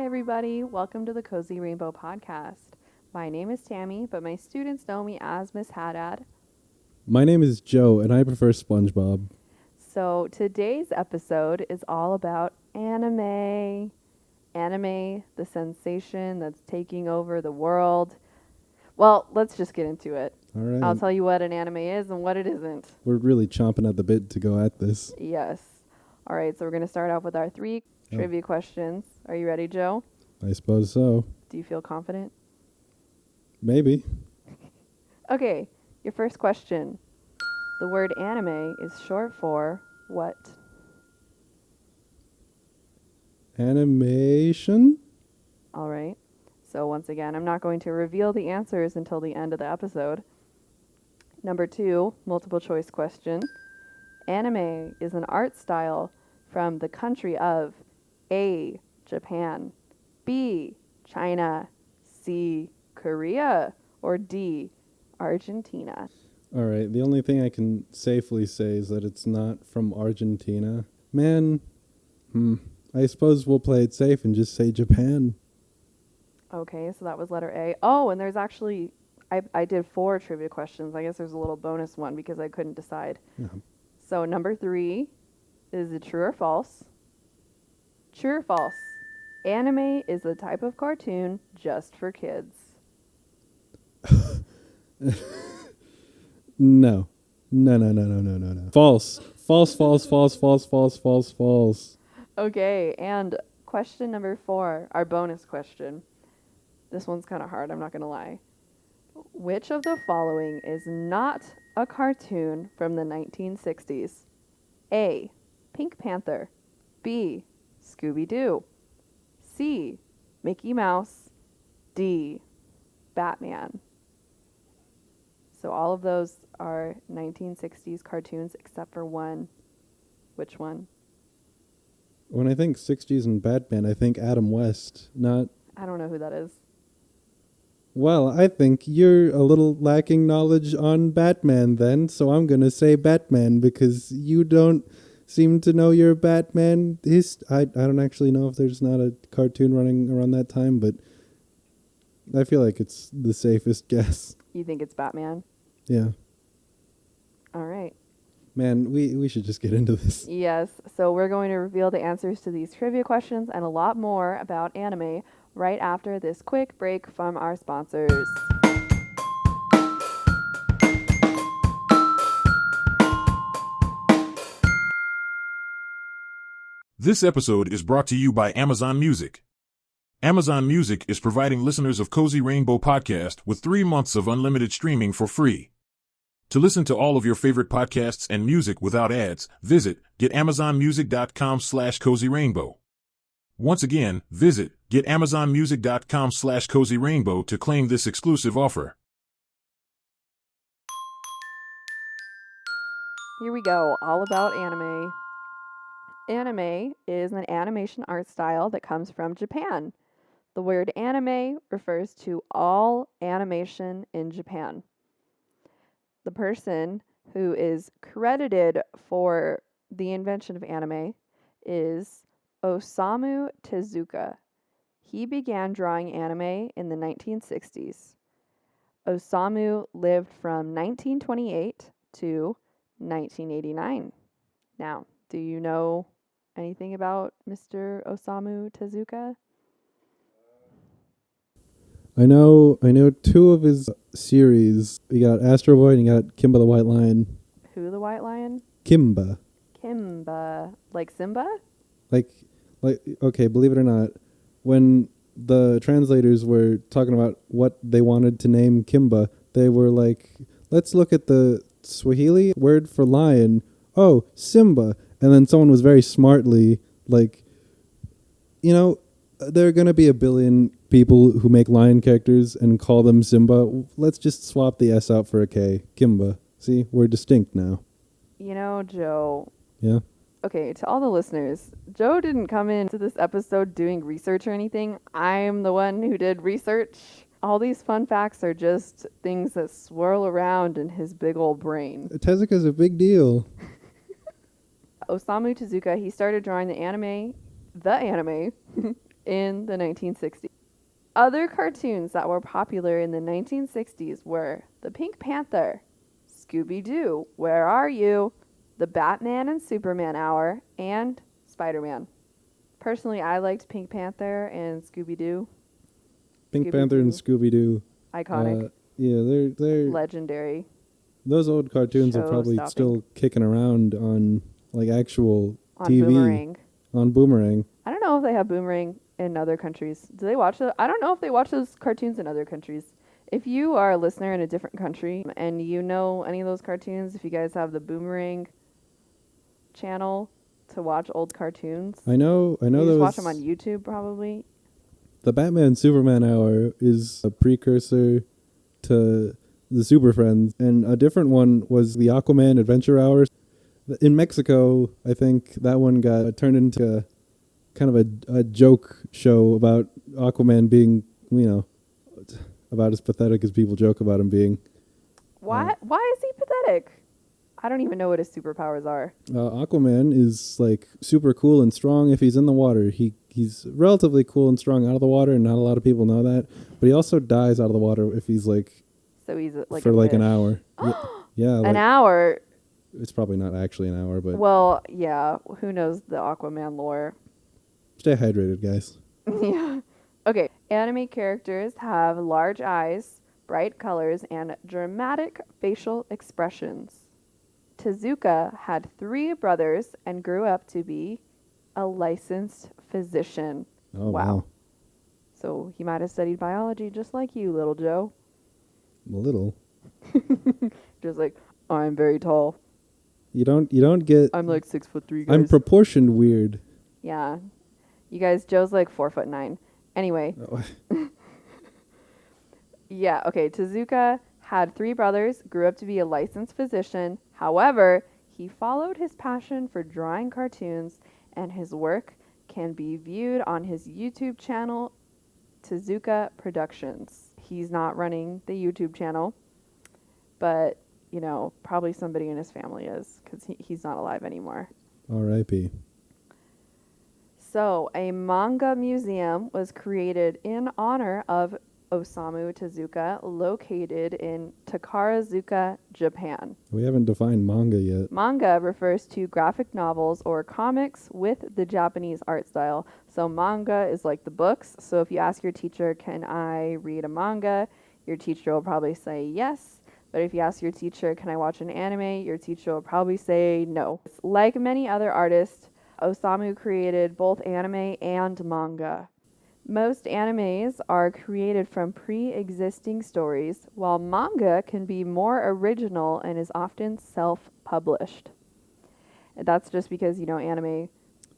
Hi, everybody. Welcome to the Cozy Rainbow Podcast. My name is Tammy, but my students know me as Miss Haddad. My name is Joe, and I prefer SpongeBob. So today's episode is all about anime. Anime, the sensation that's taking over the world. Well, let's just get into it. All right. I'll tell you what an anime is and what it isn't. We're really chomping at the bit to go at this. Yes. All right, so we're going to start off with our three trivia questions. Are you ready, Joe? I suppose so. Do you feel confident? Maybe. Okay, your first question. The word anime is short for what? Animation? All right. So once again, I'm not going to reveal the answers until the end of the episode. Number 2, multiple choice question. Anime is an art style from the country of A, Japan, B, China, C, Korea, or D, Argentina. All right. The only thing I can safely say is that it's not from Argentina. Man, I suppose we'll play it safe and just say Japan. Okay, so that was letter A. Oh, and there's actually, I did 4 trivia questions. I guess there's a little bonus one because I couldn't decide. Yeah. So number 3, is it true or false? True or false? Anime is a type of cartoon just for kids. No. No. False. False. Okay, and question number 4, our bonus question. This one's kind of hard, I'm not going to lie. Which of the following is not a cartoon from the 1960s? A, Pink Panther. B, Scooby-Doo. C, Mickey Mouse. D, Batman. So all of those are 1960s cartoons except for one. Which one? When I think 60s and Batman, I think Adam West, not... I don't know who that is. Well, I think you're a little lacking knowledge on Batman then, so I'm going to say Batman because you don't seem to know your Batman. I don't actually know if there's not a cartoon running around that time, but I feel like it's the safest guess. You think it's Batman? Yeah. All right. Man, we should just get into this. Yes, so we're going to reveal the answers to these trivia questions and a lot more about anime right after this quick break from our sponsors. This episode is brought to you by Amazon Music. Amazon Music is providing listeners of Cozy Rainbow Podcast with 3 months of unlimited streaming for free. To listen to all of your favorite podcasts and music without ads, visit getamazonmusic.com/cozyrainbow. Once again, visit getamazonmusic.com/cozyrainbow to claim this exclusive offer. Here we go, all about anime. Anime is an animation art style that comes from Japan. The word anime refers to all animation in Japan. The person who is credited for the invention of anime is Osamu Tezuka. He began drawing anime in the 1960s. Osamu lived from 1928 to 1989. Now, do you know anything about Mr. Osamu Tezuka? I know 2 of his series. You got Astro Boy and you got Kimba the White Lion. Who the White Lion? Kimba. Kimba. Like Simba? Like, okay, believe it or not, when the translators were talking about what they wanted to name Kimba, they were like, let's look at the Swahili word for lion. Oh, Simba. And then someone was very smartly like, there are going to be a billion people who make lion characters and call them Simba. Let's just swap the S out for a K. Kimba. See, we're distinct now. You know, Joe. Yeah? Okay, to all the listeners, Joe didn't come into this episode doing research or anything. I'm the one who did research. All these fun facts are just things that swirl around in his big old brain. Tezuka's a big deal. Osamu Tezuka, he started drawing the anime in the 1960s. Other cartoons that were popular in the 1960s were The Pink Panther, Scooby-Doo, Where Are You?, The Batman and Superman Hour, and Spider-Man. Personally, I liked Pink Panther and Scooby-Doo. Pink Panther and Scooby-Doo. Iconic. Yeah, they're Legendary. those old cartoons are probably Show-stopping. still kicking around on like actual On TV. Boomerang. On Boomerang. I don't know if they have Boomerang in other countries. Do they watch it? I don't know if they watch those cartoons in other countries. If you are a listener in a different country and you know any of those cartoons, if you guys have the Boomerang channel to watch old cartoons, I know you there just was watch them on YouTube probably. the Batman Superman Hour is a precursor to the Super Friends, and a different one was the Aquaman Adventure Hour. In Mexico, I think that one got turned into kind of a joke show about Aquaman being, about as pathetic as people joke about him being. Why is he pathetic? I don't even know what his superpowers are. Aquaman is like super cool and strong if he's in the water. He's relatively cool and strong out of the water, and not a lot of people know that. But he also dies out of the water if he's like So he's like for a like fish. an hour. Yeah, An hour. It's probably not actually an hour, but Well, yeah. Who knows the Aquaman lore? stay hydrated, guys. Yeah. Okay. Anime characters have large eyes, bright colors, and dramatic facial expressions. Tezuka had 3 brothers and grew up to be a licensed physician. Oh Wow. So he might have studied biology just like you, little Joe. A little. Just like, I'm very tall. You don't get. I'm like 6'3", guys. I'm proportioned weird. Yeah. You guys, Joe's like 4'9". Anyway. Oh, Yeah, okay. Tezuka had 3 brothers, grew up to be a licensed physician. However, he followed his passion for drawing cartoons, and his work can be viewed on his YouTube channel, Tezuka Productions. He's not running the YouTube channel, but, probably somebody in his family is, because he's not alive anymore. R.I.P. So, a manga museum was created in honor of Osamu Tezuka, located in Takarazuka, Japan. We haven't defined manga yet. Manga refers to graphic novels or comics with the Japanese art style. So manga is like the books. So if you ask your teacher, can I read a manga? Your teacher will probably say yes. But if you ask your teacher, can I watch an anime? Your teacher will probably say no. Like many other artists, Osamu created both anime and manga. Most animes are created from pre-existing stories, while manga can be more original and is often self-published. And that's just because, anime,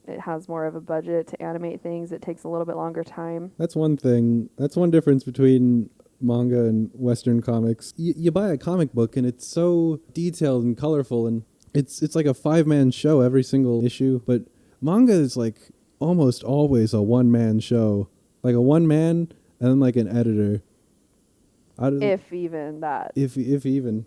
it has more of a budget to animate things. It takes a little bit longer time. That's one thing. That's one difference between manga and Western comics. You buy a comic book and it's so detailed and colorful, and it's like a 5-man show every single issue. But manga is like almost always a 1-man show. Like a 1-man and then like an editor. If even that. If even.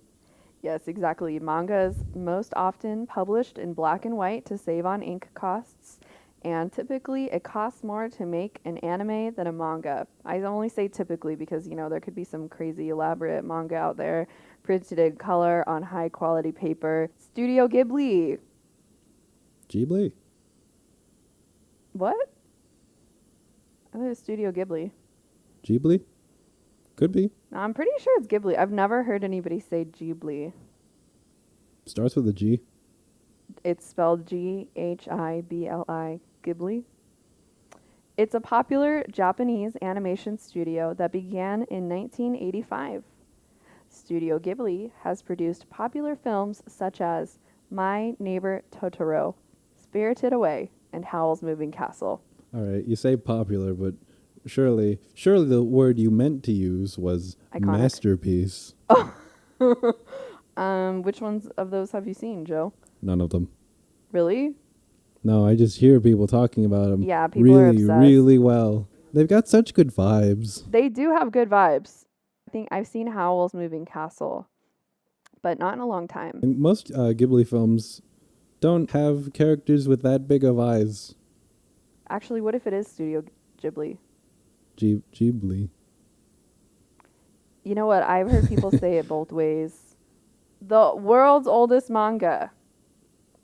Yes, exactly. Manga is most often published in black and white to save on ink costs, and typically it costs more to make an anime than a manga. I only say typically because, there could be some crazy elaborate manga out there printed in color on high quality paper. Studio Ghibli. Ghibli? What? I thought it was Studio Ghibli. Ghibli? Could be. No, I'm pretty sure it's Ghibli. I've never heard anybody say Ghibli. Starts with a G. It's spelled Ghibli. Ghibli. It's a popular Japanese animation studio that began in 1985. Studio Ghibli has produced popular films such as My Neighbor Totoro, Spirited Away, and Howl's Moving Castle. All right, you say popular, but surely the word you meant to use was Iconic. Masterpiece. Which ones of those have you seen, Joe? None of them. Really? No, I just hear people talking about them. Yeah, people are really, obsessed. really well. They've got such good vibes. They do have good vibes. I think I've seen Howl's Moving Castle, but not in a long time. And most Ghibli films don't have characters with that big of eyes. Actually, what if it is Studio Ghibli. Ghibli. You know what? I've heard people say it both ways. The world's oldest manga.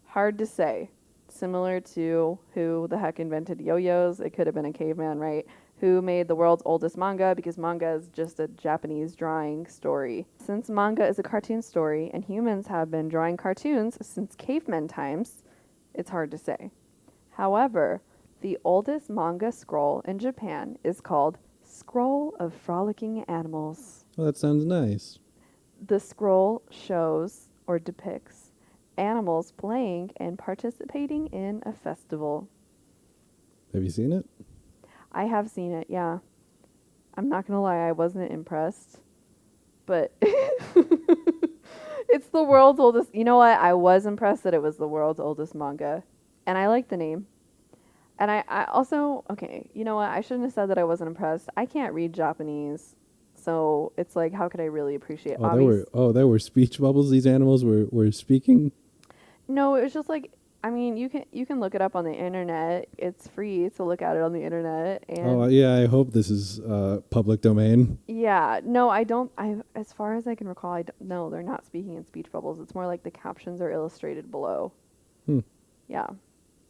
Hard to say. Similar to who the heck invented yo-yos. It could have been a caveman, right? Who made the world's oldest manga, because manga is just a Japanese drawing story. Since manga is a cartoon story and humans have been drawing cartoons since caveman times, it's hard to say. However, the oldest manga scroll in Japan is called Scroll of Frolicking Animals. Well, that sounds nice. The scroll shows or depicts animals playing and participating in a festival. Have you seen it? I have seen it, yeah. I'm not going to lie, I wasn't impressed. But it's the world's oldest. You know what? I was impressed that it was the world's oldest manga. And I like the name. And I also, okay, you know what? I shouldn't have said that I wasn't impressed. I can't read Japanese. So it's like, how could I really appreciate it? There were speech bubbles. These animals were speaking. No, it was just like, I mean, you can look it up on the internet. It's free to look at it on the internet. And Oh yeah, I hope this is public domain. yeah, no, I don't. As far as I can recall, no, they're not speaking in speech bubbles. It's more like the captions are illustrated below. Yeah,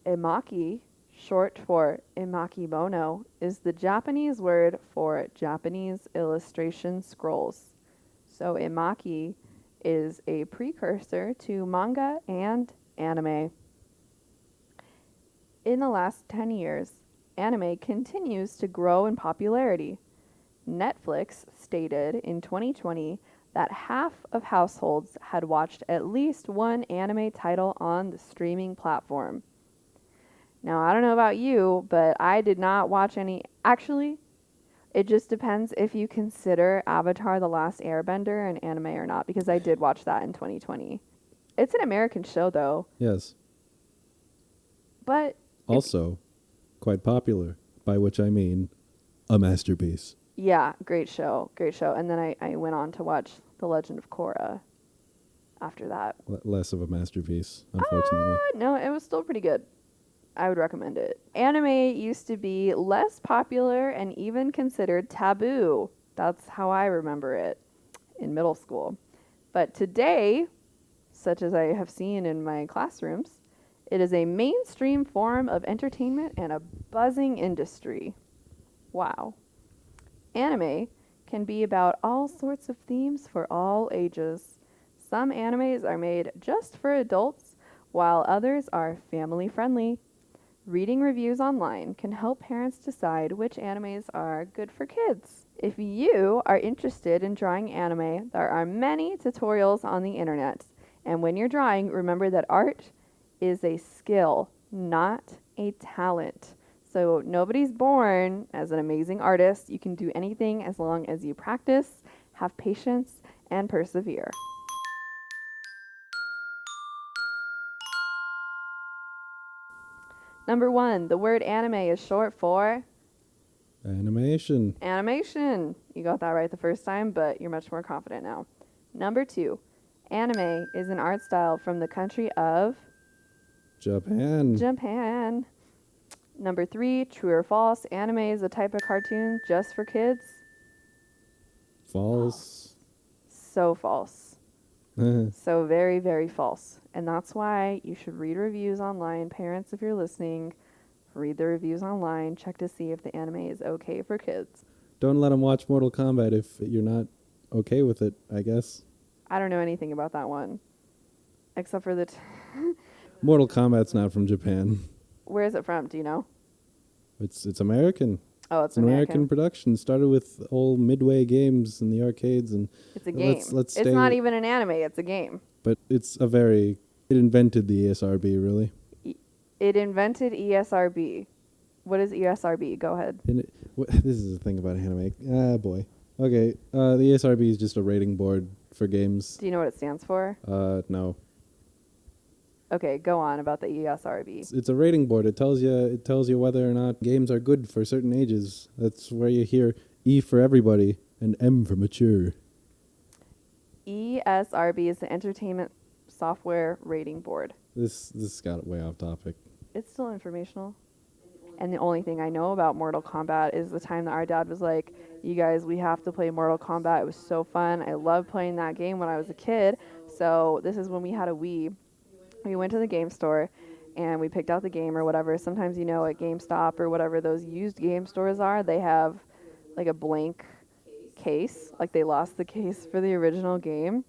emaki, short for imakibono, is the Japanese word for Japanese illustration scrolls. So emaki is a precursor to manga and anime. In the last 10 years, anime continues to grow in popularity. Netflix stated in 2020 that half of households had watched at least one anime title on the streaming platform. Now, I don't know about you, but I did not watch any. Actually, it just depends if you consider Avatar: The Last Airbender an anime or not, because I did watch that in 2020. It's an American show, though. Yes. But also, quite popular, by which I mean a masterpiece. Yeah, great show. Great show. And then I went on to watch The Legend of Korra after that. Less of a masterpiece, unfortunately. No, it was still pretty good. I would recommend it. Anime used to be less popular and even considered taboo. That's how I remember it in middle school. But today, such as I have seen in my classrooms, it is a mainstream form of entertainment and a buzzing industry. Wow. Anime can be about all sorts of themes for all ages. Some animes are made just for adults, while others are family friendly. Reading reviews online can help parents decide which animes are good for kids. If you are interested in drawing anime, there are many tutorials on the internet. And when you're drawing, remember that art is a skill, not a talent. So nobody's born as an amazing artist. You can do anything as long as you practice, have patience, and persevere. Number 1, the word anime is short for Animation. animation. You got that right the first time, but you're much more confident now. Number 2, anime is an art style from the country of Japan. Number 3, true or false, anime is a type of cartoon just for kids. False. So false. So very, very false. And that's why you should read reviews online. Parents, if you're listening, read the reviews online. Check to see if the anime is okay for kids. Don't let them watch Mortal Kombat if you're not okay with it, I guess. I don't know anything about that one. Except for the... Mortal Kombat's not from Japan. Where is it from? Do you know? It's American. Oh, it's an American. American production. Started with old Midway games in the arcades, and It's a game. Let's it's not even an anime. It's a game. But it's a very. It invented the ESRB, really. It invented ESRB. What is ESRB? Go ahead. This is the thing about anime. Ah, boy. Okay, the ESRB is just a rating board for games. Do you know what it stands for? No. Okay, go on about the ESRB. It's a rating board. It tells you whether or not games are good for certain ages. That's where you hear E for everybody and M for mature. ESRB is the Entertainment Software Rating Board. This got way off topic. It's still informational. And the only thing I know about Mortal Kombat is the time that our dad was like, you guys, we have to play Mortal Kombat. It was so fun. I loved playing that game when I was a kid. So this is when we had a Wii. We went to the game store and we picked out the game or whatever. Sometimes, you know, at GameStop or whatever those used game stores are, they have like a blank case. Like they lost the case for the original game.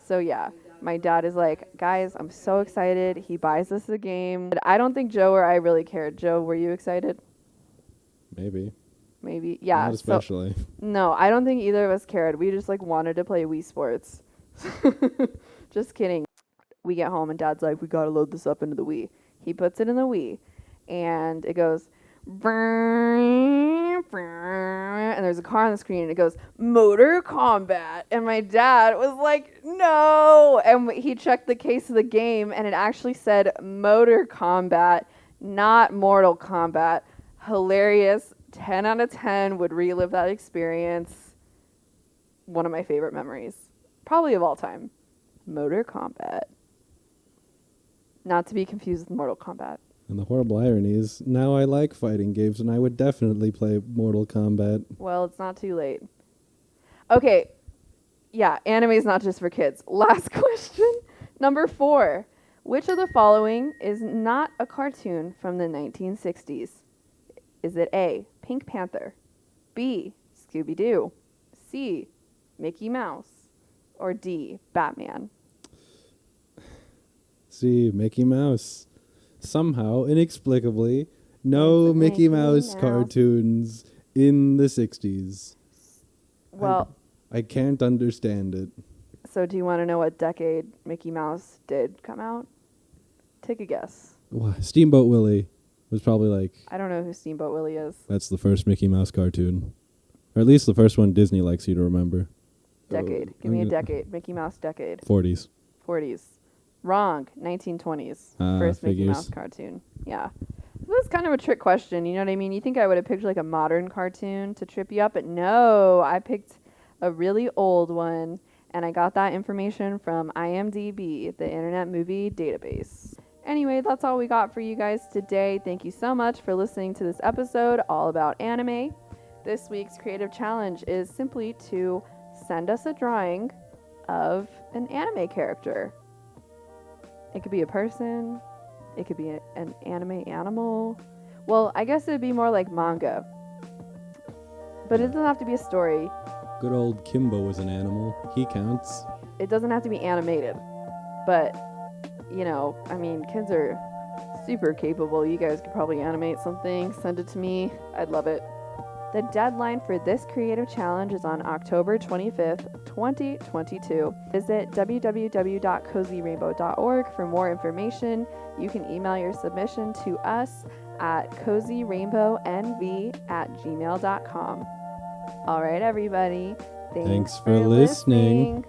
So yeah, my dad is like, guys, I'm so excited. He buys us the game. I don't think Joe or I really cared. Joe, were you excited? Maybe. Maybe. Yeah. Not especially. No, I don't think either of us cared. We just like wanted to play Wii Sports. Just kidding. We get home and Dad's like, we gotta load this up into the Wii. He puts it in the Wii and it goes and there's a car on the screen and it goes Motor Combat, and my dad was like, no, and he checked the case of the game and it actually said Motor Combat, not Mortal Kombat. Hilarious. 10 out of 10 would relive that experience. One of my favorite memories, probably of all time. Motor Kombat, not to be confused with Mortal Kombat. And the horrible irony is now I like fighting games and I would definitely play Mortal Kombat. Well, it's not too late. Okay. Yeah, anime is not just for kids. Last question. Number 4. Which of the following is not a cartoon from the 1960s? Is it A, Pink Panther, B, Scooby-Doo, C, Mickey Mouse, or D, Batman? See, Mickey Mouse. Somehow, inexplicably, no Mickey Mouse cartoons in the 60s. Well, I can't understand it. so do you want to know what decade Mickey Mouse did come out? Take a guess. Steamboat Willie was probably like... I don't know who Steamboat Willie is. That's the first Mickey Mouse cartoon. Or at least the first one Disney likes you to remember. Decade. Give me a decade. Mickey Mouse decade. 40s. 40s. Wrong. 1920s. Ah, First Mickey figures. Mouse cartoon. Yeah. This was kind of a trick question. You know what I mean? You think I would have picked like a modern cartoon to trip you up, but no. I picked a really old one, and I got that information from IMDb, the Internet Movie Database. Anyway, that's all we got for you guys today. Thank you so much for listening to this episode all about anime. This week's creative challenge is simply to send us a drawing of an anime character. It could be a person. It could be an anime animal. Well, I guess it would be more like manga. But it doesn't have to be a story. Good old Kimbo was an animal. He counts. It doesn't have to be animated. But, you know, I mean, kids are super capable. You guys could probably animate something. Send it to me. I'd love it. The deadline for this creative challenge is on October 25th, 2022. Visit www.cozyrainbow.org for more information. You can email your submission to us at cozyrainbownv@gmail.com. All right, everybody. Thanks for listening.